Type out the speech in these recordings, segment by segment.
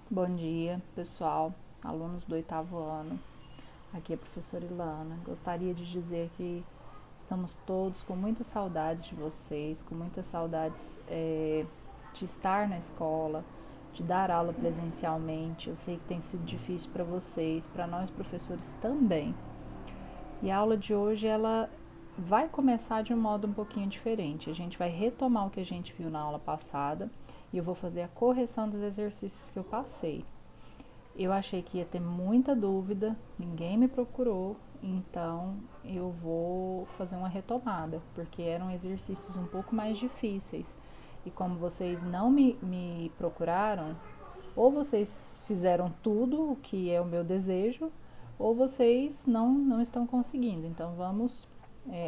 Bom dia, pessoal, alunos do 8º ano. Aqui é a professora Ilana. Gostaria de dizer que estamos todos com muitas saudades de vocês, com muitas saudades de estar na escola, de dar aula presencialmente. Eu sei que tem sido difícil para vocês, para nós professores também. E a aula de hoje, ela vai começar de um modo um pouquinho diferente. A gente vai retomar o que a gente viu na aula passada e eu vou fazer a correção dos exercícios que eu passei. Eu achei que ia ter muita dúvida, ninguém me procurou, então eu vou fazer uma retomada, porque eram exercícios um pouco mais difíceis. E como vocês não me procuraram, ou vocês fizeram tudo o que é o meu desejo, ou vocês não estão conseguindo. Então vamos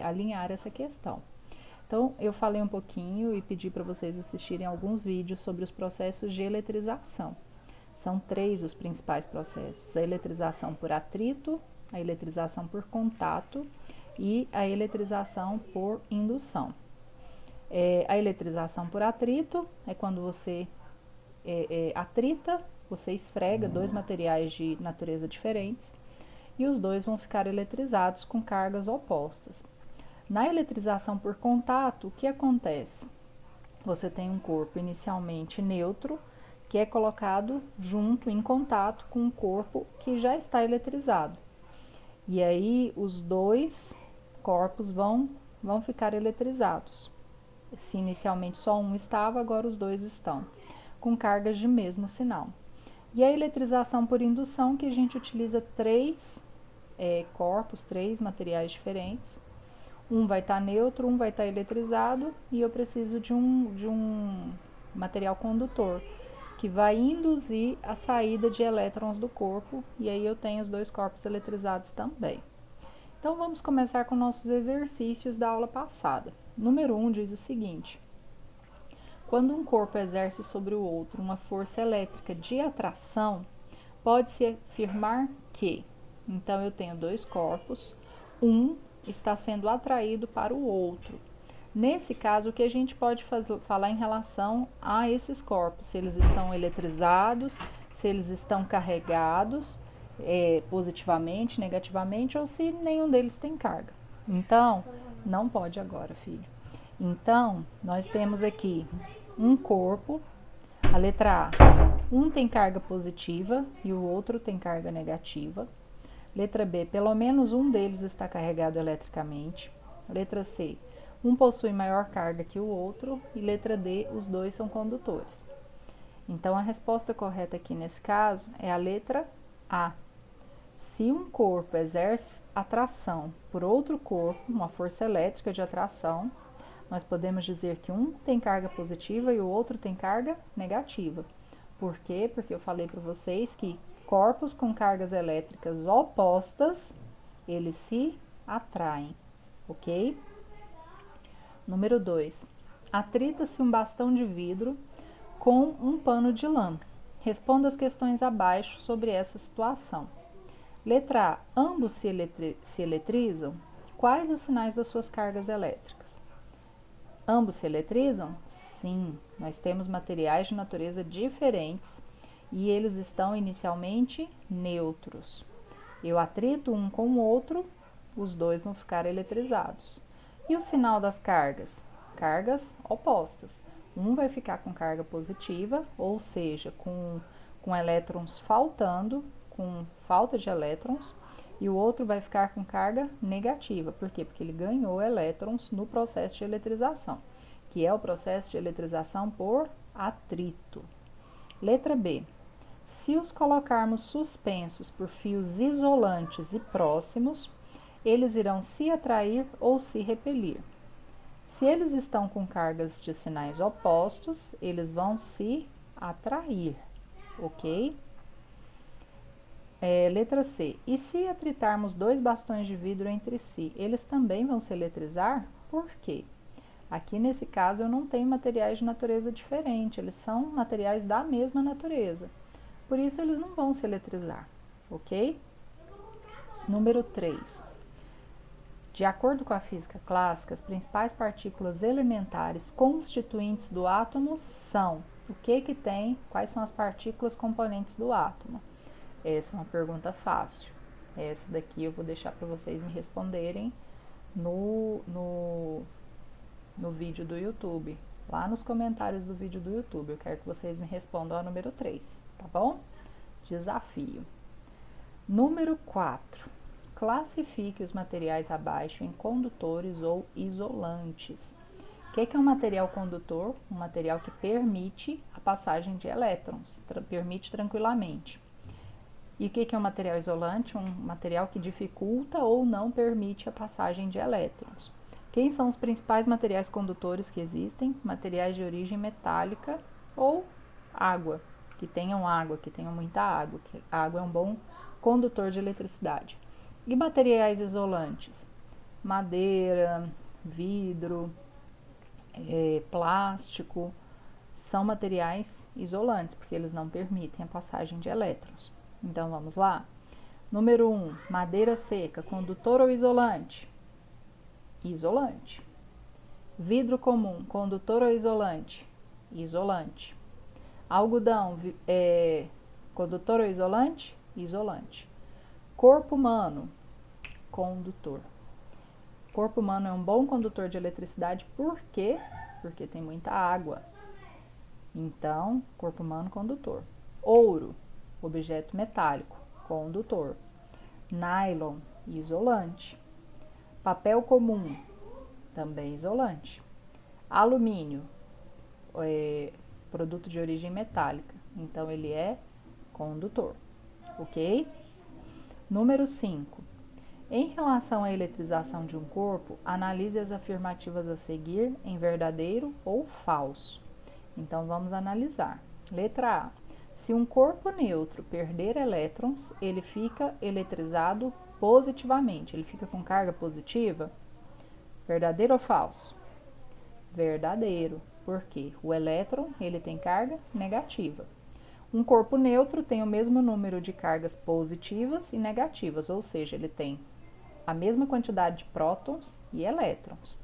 alinhar essa questão. Então eu falei um pouquinho e pedi para vocês assistirem alguns vídeos sobre os processos de eletrização. São 3 os principais processos: a eletrização por atrito, a eletrização por contato e a eletrização por indução. A eletrização por atrito é quando você atrita, você esfrega 2 materiais de natureza diferentes e os 2 vão ficar eletrizados com cargas opostas. Na eletrização por contato, o que acontece? Você tem um corpo inicialmente neutro, que é colocado junto, em contato com um corpo que já está eletrizado. E aí os 2 corpos vão ficar eletrizados. Se inicialmente só um estava, agora os 2 estão, com cargas de mesmo sinal. E a eletrização por indução, que a gente utiliza 3 corpos, 3 materiais diferentes. Um vai estar neutro, um vai estar eletrizado e eu preciso de um material condutor que vai induzir a saída de elétrons do corpo, e aí eu tenho os 2 corpos eletrizados também. Então vamos começar com nossos exercícios da aula passada. Número 1 diz o seguinte: quando um corpo exerce sobre o outro uma força elétrica de atração, pode-se afirmar que, então eu tenho 2 corpos, um está sendo atraído para o outro. Nesse caso, o que a gente pode falar em relação a esses corpos? Se eles estão eletrizados, se eles estão carregados positivamente, negativamente, ou se nenhum deles tem carga. Então, não pode agora, filho. Então, nós temos aqui um corpo, a letra A. Um tem carga positiva e o outro tem carga negativa. Letra B, pelo menos um deles está carregado eletricamente. Letra C, um possui maior carga que o outro. E letra D, os 2 são condutores. Então, a resposta correta aqui nesse caso é a letra A. Se um corpo exerce atração por outro corpo, uma força elétrica de atração, nós podemos dizer que um tem carga positiva e o outro tem carga negativa. Por quê? Porque eu falei para vocês que corpos com cargas elétricas opostas, eles se atraem, ok? Número 2. Atrita-se um bastão de vidro com um pano de lã. Responda as questões abaixo sobre essa situação. Letra A. Ambos se eletrizam? Quais os sinais das suas cargas elétricas? Ambos se eletrizam? Sim, nós temos materiais de natureza diferentes e eles estão inicialmente neutros. Eu atrito um com o outro, os 2 vão ficar eletrizados. E o sinal das cargas? Cargas opostas. Um vai ficar com carga positiva, ou seja, com elétrons faltando, com falta de elétrons, e o outro vai ficar com carga negativa. Por quê? Porque ele ganhou elétrons no processo de eletrização, que é o processo de eletrização por atrito. Letra B. Se os colocarmos suspensos por fios isolantes e próximos, eles irão se atrair ou se repelir. Se eles estão com cargas de sinais opostos, eles vão se atrair, ok? Letra C. E se atritarmos 2 bastões de vidro entre si, eles também vão se eletrizar? Por quê? Aqui nesse caso eu não tenho materiais de natureza diferente, eles são materiais da mesma natureza. Por isso eles não vão se eletrizar, ok? Número 3. De acordo com a física clássica, as principais partículas elementares constituintes do átomo são O que que tem? Quais são as partículas componentes do átomo? Essa é uma pergunta fácil. Essa daqui eu vou deixar para vocês me responderem no vídeo do YouTube. Lá nos comentários do vídeo do YouTube. Eu quero que vocês me respondam a número 3, tá bom? Desafio. Número 4. Classifique os materiais abaixo em condutores ou isolantes. O que é um material condutor? Um material que permite a passagem de elétrons, permite tranquilamente. E o que é um material isolante? Um material que dificulta ou não permite a passagem de elétrons. Quem são os principais materiais condutores que existem? Materiais de origem metálica ou água, que tenham muita água, que a água é um bom condutor de eletricidade. E materiais isolantes? Madeira, vidro, plástico, são materiais isolantes, porque eles não permitem a passagem de elétrons. Então, vamos lá. Número 1, madeira seca, condutor ou isolante? Isolante. Vidro comum, condutor ou isolante? Isolante. Algodão, condutor ou isolante? Isolante. Corpo humano, condutor. Corpo humano é um bom condutor de eletricidade, por quê? Porque tem muita água. Então, corpo humano, condutor. Ouro, objeto metálico, condutor. Nylon, isolante. Papel comum, também isolante. Alumínio, produto de origem metálica, então ele é condutor, ok? Número 5. Em relação à eletrização de um corpo, analise as afirmativas a seguir em verdadeiro ou falso. Então, vamos analisar. Letra A. Se um corpo neutro perder elétrons, ele fica eletrizado positivamente. Ele fica com carga positiva? Verdadeiro ou falso? Verdadeiro. Por quê? O elétron, ele tem carga negativa. Um corpo neutro tem o mesmo número de cargas positivas e negativas, ou seja, ele tem a mesma quantidade de prótons e elétrons.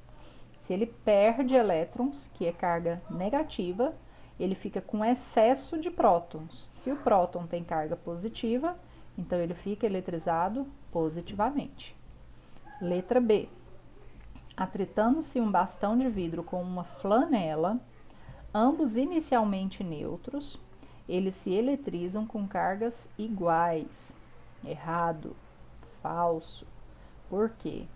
Se ele perde elétrons, que é carga negativa, ele fica com excesso de prótons. Se o próton tem carga positiva, então ele fica eletrizado positivamente. Letra B. Atritando-se um bastão de vidro com uma flanela, ambos inicialmente neutros, eles se eletrizam com cargas iguais. Errado. Falso. Por quê?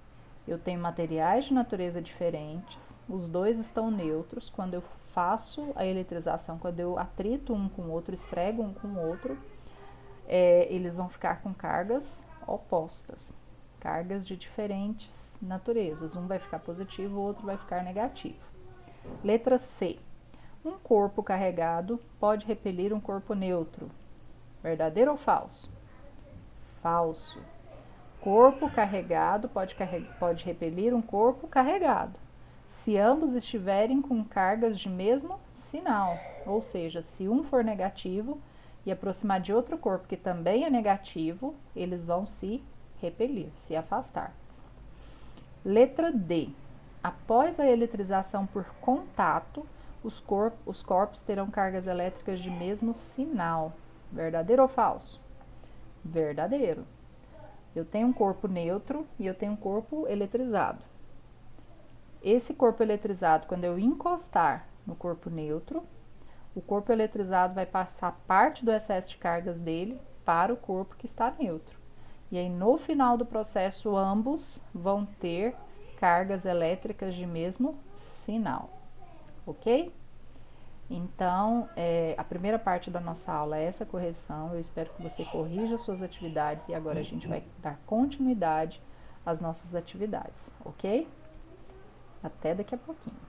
Eu tenho materiais de natureza diferentes, os dois estão neutros. Quando eu faço a eletrização, quando eu atrito um com o outro, esfrego um com o outro, eles vão ficar com cargas opostas, cargas de diferentes naturezas. Um vai ficar positivo, o outro vai ficar negativo. Letra C. Um corpo carregado pode repelir um corpo neutro. Verdadeiro ou falso? Falso. Corpo carregado pode repelir um corpo carregado, se ambos estiverem com cargas de mesmo sinal, ou seja, se um for negativo e aproximar de outro corpo que também é negativo, eles vão se repelir, se afastar. Letra D. Após a eletrização por contato, os corpos terão cargas elétricas de mesmo sinal. Verdadeiro ou falso? Verdadeiro. Eu tenho um corpo neutro e eu tenho um corpo eletrizado. Esse corpo eletrizado, quando eu encostar no corpo neutro, o corpo eletrizado vai passar parte do excesso de cargas dele para o corpo que está neutro. E aí, no final do processo, ambos vão ter cargas elétricas de mesmo sinal, ok? Então, a primeira parte da nossa aula é essa correção. Eu espero que você corrija as suas atividades e agora a gente vai dar continuidade às nossas atividades, ok? Até daqui a pouquinho.